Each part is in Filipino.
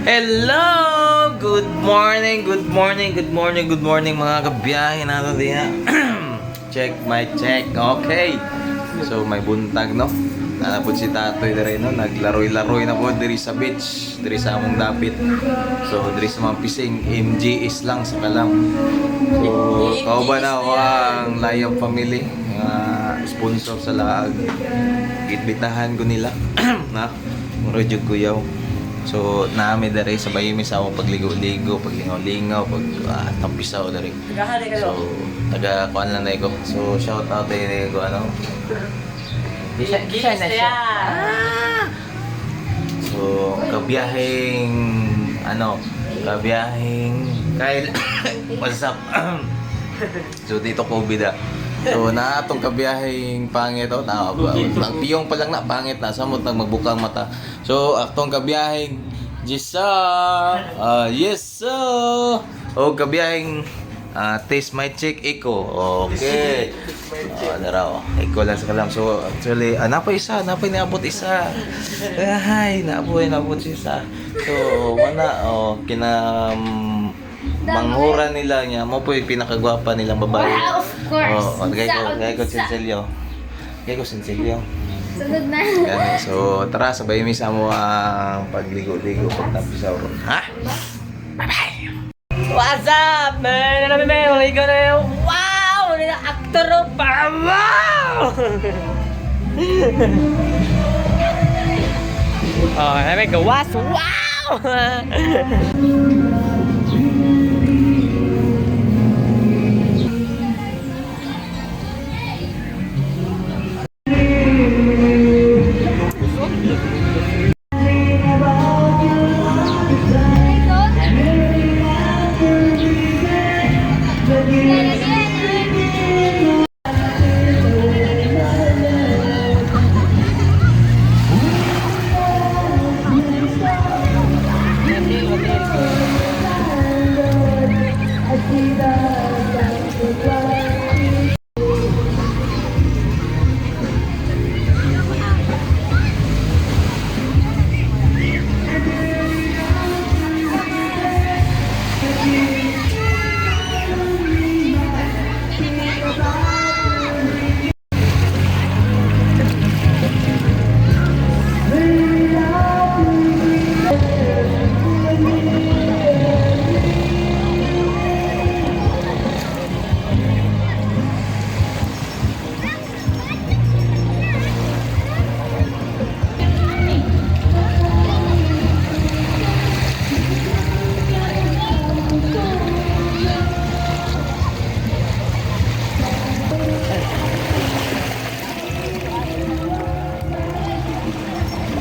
Hello! Good morning, good morning, good morning, good morning mga kabiyahe natin diha. Check my check. Okay. So may buntag no. Nanapod si Tatoy diri no, naglaroy-laroy na po diri sa beach, diri sa among dapit. So diri sa mga pising MGS lang sa kalam. So kauban na ako ang Layang family, sponsor sa laag. Gitbitahan ko nila na muro jud kuyaw. So, naami dari sa bayimi sa akong pagligo-ligo, paglingaw-lingaw, tampisaw dari. So, taga-kuan lang na ko. So, shout out din ko ano. Kisha na siya. So, kabiyahing Kyle, what's up? So, dito COVID So, na atong kabiyahing pangit ang piyong pa lang na pangit na samot nang magbukang mata. So, atong kabiyahing Jisa, yes sir. O kabiyahing taste my chick Iko. Okay. Daraw. Iko lang sa kalam. So, actually, napay niabot isa. Ay, naabot isa. So, wala manghura nila niya mo po yung pinakagwapa nilang babae. Of course. Gaya ko Sinsilio. Sunod na. Yan, so tara sabay mi sa mo ang pagligo-ligo pagtapisaw. Ha? Bye-bye. What's up, man? Ano ba ikaw na yun? Wow! Nila actor pa! Wow! Oh, may gawas! Wow!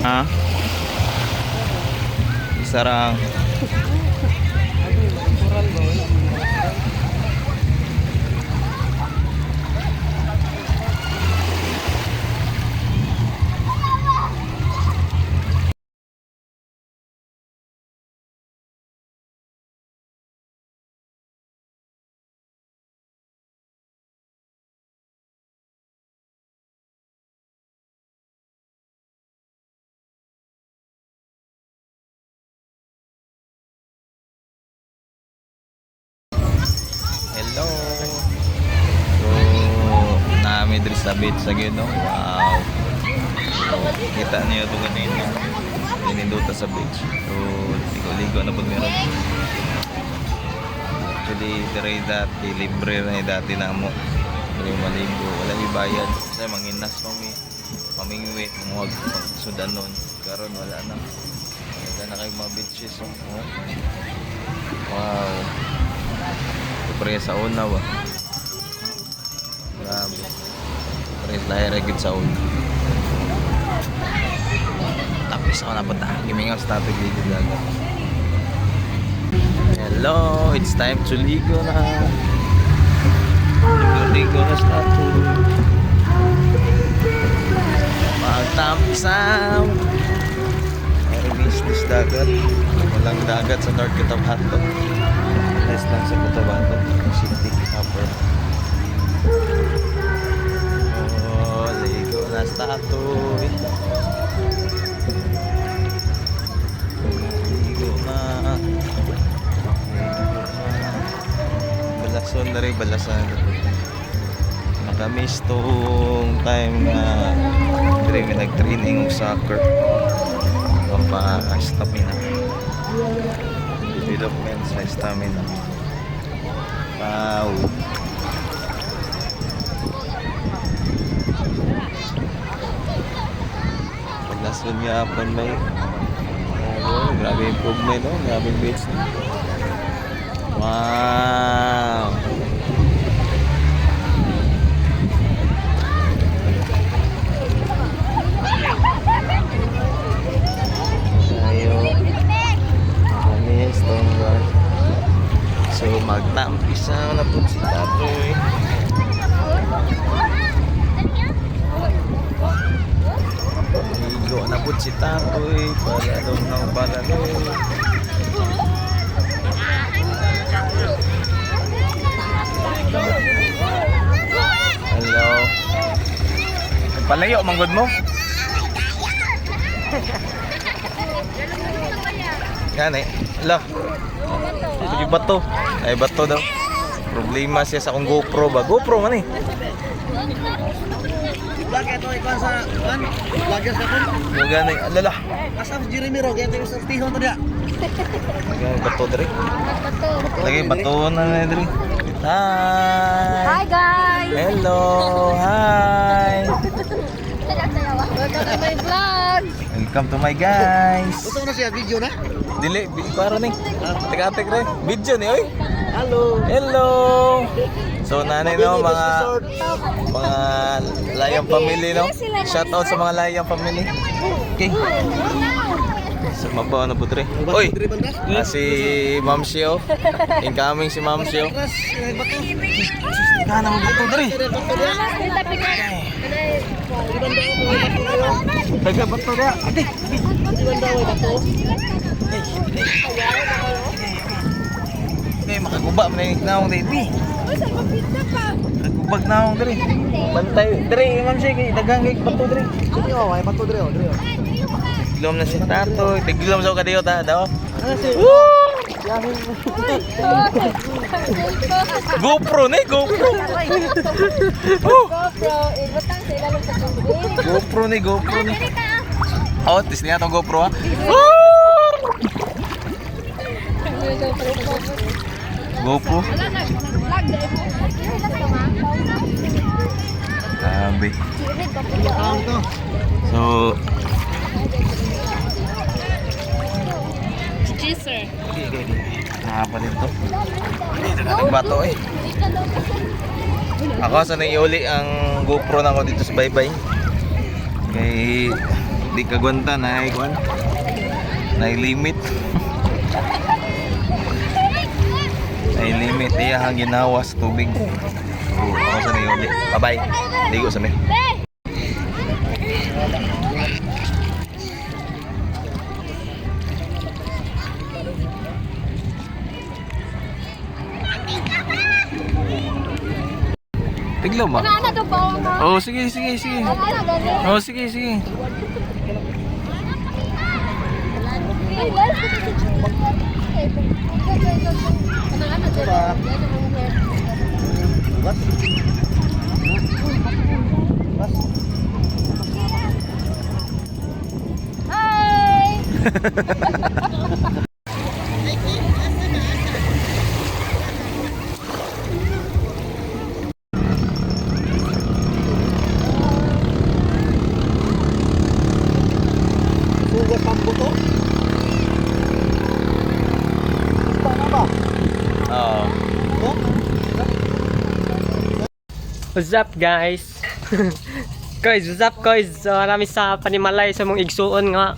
Ha? Sarang. Hello. So, naami diri sa beach sa no. Wow. So, kita niyo to ganito. Nininduta sa beach. So, ligo-ligo na pud meron. Actually, diri dati libre na dati na mo. Diri maligo, wala ibayad. Kasi manginas pamingwi mo sudanon. Karon wala na. Wala na kay mga beaches oh. Wow. Pre sa una ba? Grabe. Pre lahir gid sa una. Tapos ako na punta. Gimingaw sa topic dito dagat. Hello, it's time to ligo na. Ligo na sa topic. Magtamsam. May business dagat. Walang dagat sa North Cotabato. Less lang sa Cotabato City Upper. Oh, ligo na sa tato. Ligo na. dari balasan. Nakamiss tong time na dire mi nag-training og soccer. Stamina. Development sa stamina. Wow. Paglason nga po may grabe improvement, no? Grabe beats. Wow. So magtampisa na po si Tatoy. Ligo na po si Tatoy. Palalong ng palalong. Hello. Palayo manggod mo? Yan eh. Hello. Ito bato. Ay bato daw. Problema siya sa akong GoPro ba? GoPro man eh. Vlog ito ikaw sa kan? Vlogger sa kon. Yung gani, alala. Asa si Jeremy Ro, kaya tayo sa tihon to dia. Lagay bato diri. Bato. Lagay bato na diri. Hi. Hi guys! Hello. Hi. Welcome to my vlog! Welcome to my guys. Gusto mo na siya video na? Dili, para ni. Teka-tek re. Video ni oy. Hello. Hello. So nanay no mga layang family no. Shout out sa mga layang family. Okay. So mabaw na putre. Oy. Si Ma'am Shio. Incoming si Ma'am Shio. Kana mo dito diri. Taga bato dia. Ate. Okay, makaguba man ni naong dito. Nagubag naong diri. Bantay diri Ma'am Shio kay daghang kay bato diri. Sige oh, ay pato dire, dire. Tiglom na si Tato. Tiglom sa kadiyo ta daw. GoPro ni, GoPro. GoPro, ibutang sa ilalim sa tubig. GoPro ni, GoPro ni. Oh, tis niya tong GoPro ha. GoPro. Grabe. So, Cheeser. nakapa dito. Dito bato eh. Ako sa iuli ang GoPro na ko dito sa Baybay. Kay di kagwanta na ay kuan. Na limit. Ay limit iya ang ginawa sa tubig. So, ako sa iuli. Bye-bye. Ligo sa mi. Tiglaw ba? Ano to pa mo? Oh, sige, sige, sige. Ano gani? Oh, sige, sige. Ay, guys, ano dyan? Bas. Bas. Hi! Sugat pang buto. Tama ba? Oo. Oh. What's up guys? Guys, what's up guys? So, marami sa panimalay sa mong igsuon nga.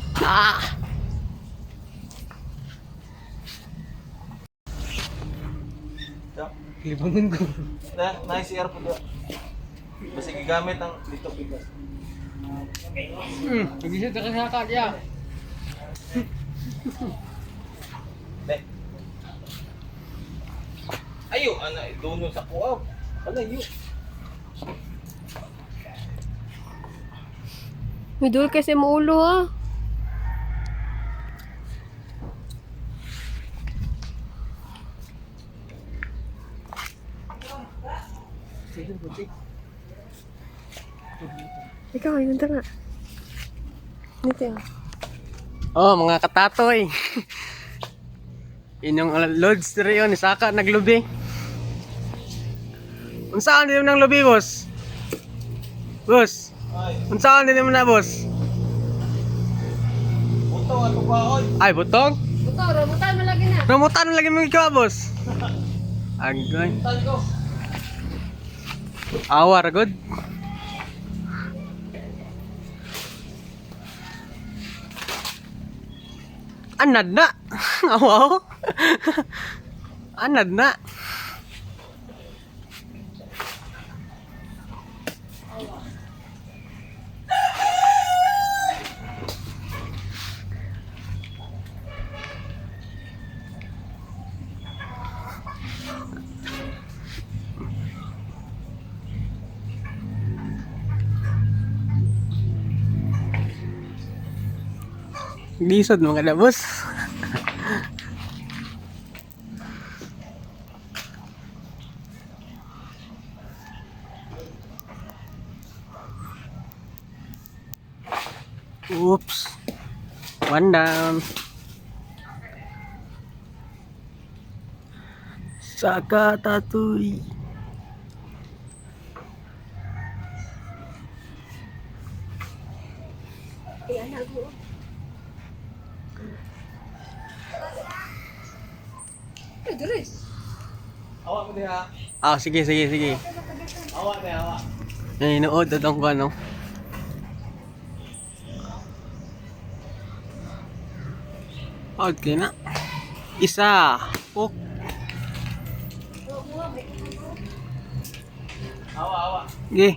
Libangon ko. Nice air po doon. Basta gigamit ang dito pigas. Nagisip ka sa kanya. Ne. Ayo, ana doon sa kuaw. Ala yu. Midul kasi mo ulo ah. Ikaw, yun na. Dito yun. Oh, mga katatoy. Inyong loads diri yun, isaka naglubi. Unsaan din mo nang lubi, boss? Boss? Unsaan din mo na, boss? Butong ato pa oy. Ay, butong? Buto, rambutan mo lagi na. Ramutan lagi mo ikaw, boss. Agay. Tan ko. Awar, good. Anad na. Wow. Anad na. Lisod mga dabos. Oops. One down. Saka tatoy. Ay, anak ko. Ay, Doris. Awak mo diha. Ah, sige. Awak na awak. Ay, nood atong ko ano. Okay na. Isa. Oh. Awak. Okay.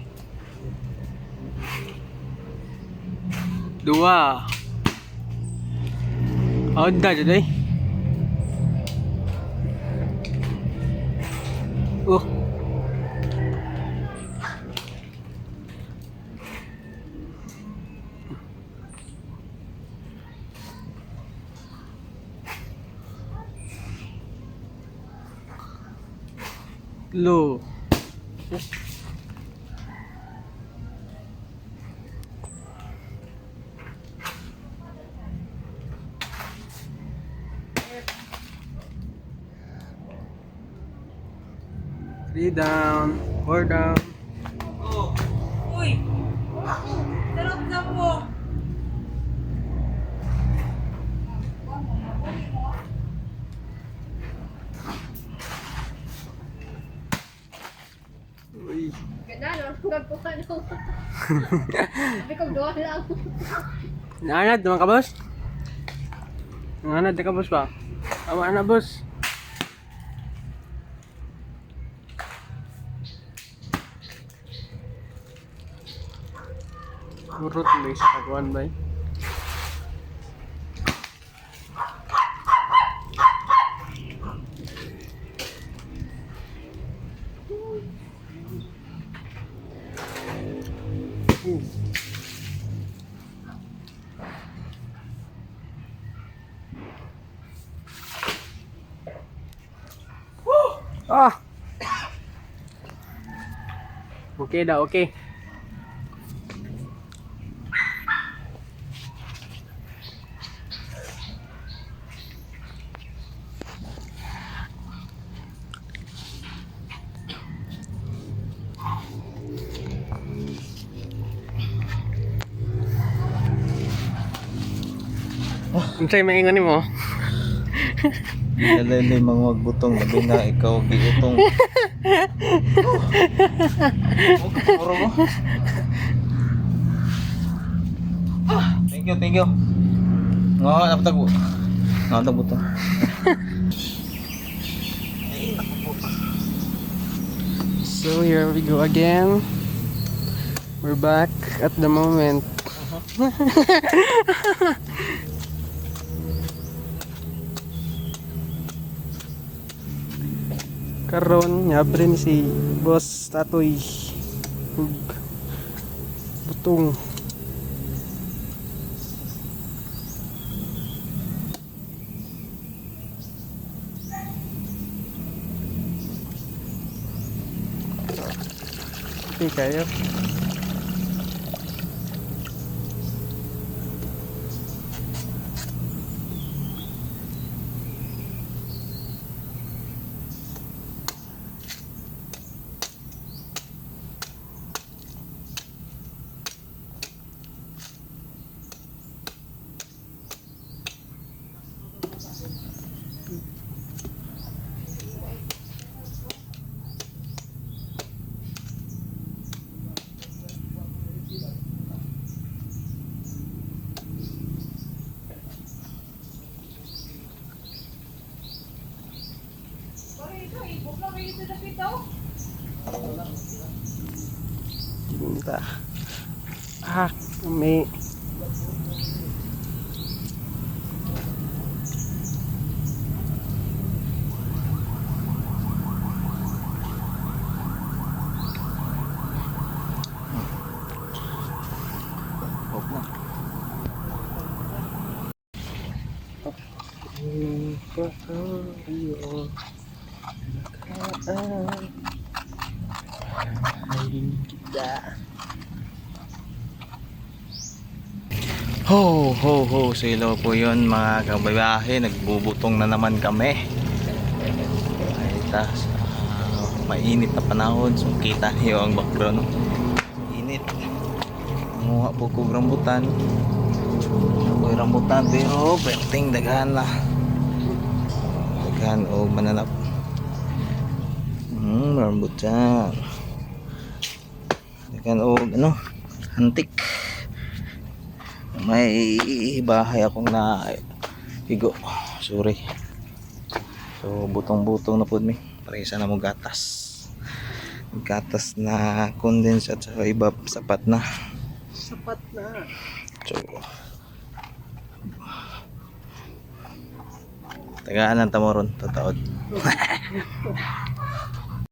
Dua. Oh, dah jadi. Oh. Lo. Three down, 4 down. Uy. Ganda, no? Hanggang po ka, no? Sabi ko, doon lang. Nanganad naman ka, boss? Nanganad ka, boss ba? Tama na, boss. Urot ba sa kagwan ba? Ah. Okay dah, okay. Unsay maingon nimo? Nalay mga magbutong labi na ikaw giutong. Puro mo. Thank you. Nga napatag. Nga butong. So here we go again. We're back at the moment. Karon nyabre ni si Boss Tatoy ug butong. Di kayo. Cinta. Ah, may Ho, ho, ho, silo po yun mga kababahe, nagbubutong na naman kami. Ay, mainit na panahon, so kita niyo ang background. Init. Manguha po kong rambutan. Ako'y rambutan pero perting daghan na. Daghan o mananap. Rambutan. Daghan o ano, antik. May bahay akong na higo, sorry. So butong-butong na po mi parisa na mo gatas na condense at saka iba sapat na so tagaan ng tamoron tataod.